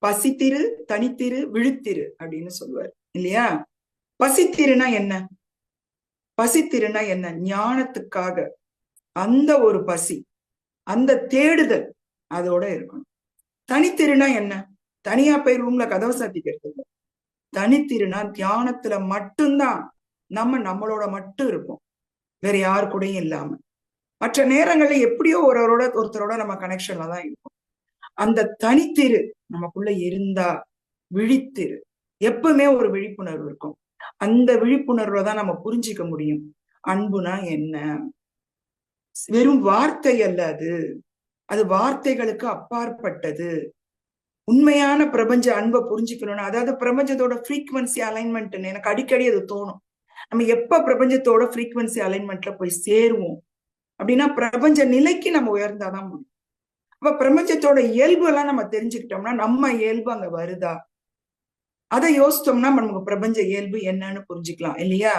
பசித்திரு, தனித்திரு, விழித்திரு அப்படின்னு சொல்லுவார் இல்லையா? பசித்திருனா என்ன? பசித்திருனா என்ன? ஞானத்துக்காக அந்த ஒரு பசி, அந்த தேடுதல் அதோட இருக்கணும். தனித்திருனா என்ன? தனியா போய் ரூம்ல கதவை சாத்திக்கிறது இல்லை. தனித்திருனா தியானத்துல மட்டும்தான் நம்மளோட மட்டும் இருக்கும், வேற யாரு கூடயும் இல்லாம. மற்ற நேரங்கள்ல எப்படியோ ஒருத்தரோட நம்ம கனெக்ஷன்ல தான் இருக்கும். அந்த தனித்திரு நமக்குள்ள இருந்தா விழித்திரு, எப்பவுமே ஒரு விழிப்புணர்வு இருக்கும். அந்த விழிப்புணர்வை தான் நம்ம புரிஞ்சிக்க முடியும். அன்புனா என்ன? வெறும் வார்த்தை அல்ல அது, அது வார்த்தைகளுக்கு அப்பாற்பட்டது. உண்மையான பிரபஞ்ச அன்பை புரிஞ்சுக்கணும்னா, அதாவது பிரபஞ்சத்தோட ஃப்ரீக்வன்சி அலைன்மெண்ட், எனக்கு அடிக்கடி அது தோணும். நம்ம எப்ப பிரபஞ்சத்தோட ஃப்ரீக்வன்சி அலைன்மெண்ட்ல போய் சேருவோம் அப்படின்னா, பிரபஞ்ச நிலைக்கு நம்ம உயர்ந்தாதான் முடியும். அப்ப பிரபஞ்சத்தோட இயல்பு எல்லாம் நம்ம தெரிஞ்சுக்கிட்டோம்னா நம்ம இயல்பு அங்க வருதா, அதை யோசிச்சோம்னா நமக்கு பிரபஞ்ச இயல்பு என்னன்னு புரிஞ்சுக்கலாம் இல்லையா?